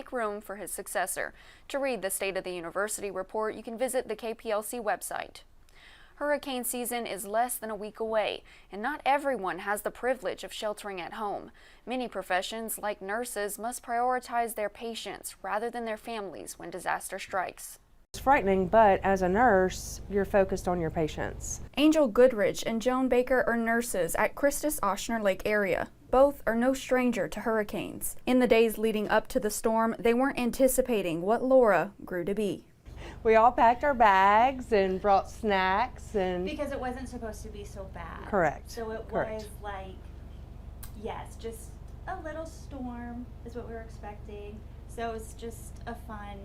make room for his successor. To read the State of the University report, you can visit the KPLC website. Hurricane season is less than a week away, and not everyone has the privilege of sheltering at home. Many professions, like nurses, must prioritize their patients rather than their families when disaster strikes. It's frightening, but as a nurse, you're focused on your patients. Angel Goodrich and Joan Baker are nurses at Christus Ochsner Lake area. Both are no stranger to hurricanes. In the days leading up to the storm, they weren't anticipating what Laura grew to be. We all packed our bags and brought snacks and... Because it wasn't supposed to be so bad. Correct. So it was like, yes, just a little storm is what we were expecting. So it's just a fun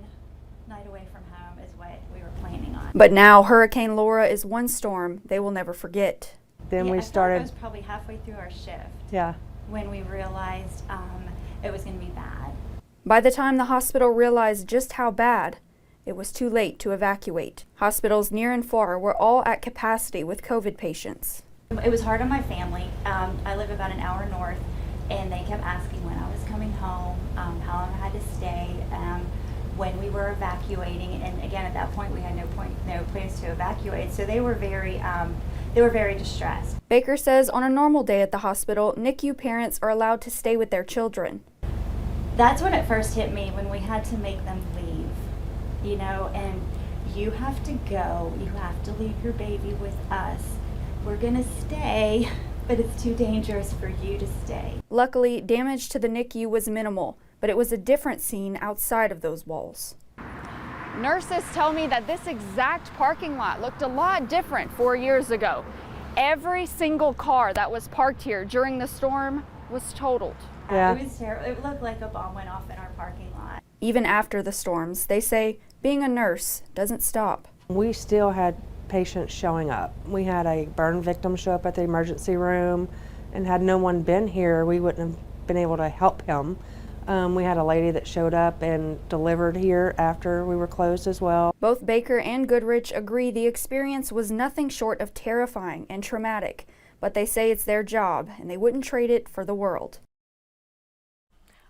night away from home is what we were planning on. But now Hurricane Laura is one storm they will never forget. Then Yeah, we I felt started... it was probably halfway through our shift Yeah. when we realized it was going to be bad. By the time the hospital realized just how bad, it was too late to evacuate. Hospitals near and far were all at capacity with COVID patients. It was hard on my family. I live about an hour north, and they kept asking when I was coming home, how long I had to stay, when we were evacuating. And again, at that point, we had no plans to evacuate. So they were very distressed. Baker says on a normal day at the hospital, NICU parents are allowed to stay with their children. That's when it first hit me, when we had to make them leave, you know, and you have to go, you have to leave your baby with us. We're gonna stay, but it's too dangerous for you to stay. Luckily, damage to the NICU was minimal, but it was a different scene outside of those walls. Nurses tell me that this exact parking lot looked a lot different 4 years ago. Every single car that was parked here during the storm was totaled. Yeah. It was terrible. It looked like a bomb went off in our parking lot. Even after the storms, they say being a nurse doesn't stop. We still had patients showing up. We had a burn victim show up at the emergency room, and had no one been here, we wouldn't have been able to help him. We had a lady that showed up and delivered here after we were closed as well. Both Baker and Goodrich agree the experience was nothing short of terrifying and traumatic, but they say it's their job and they wouldn't trade it for the world.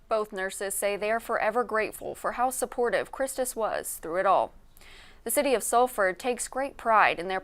Both nurses say they are forever grateful for how supportive Christus was through it all. The city of Sulphur takes great pride in their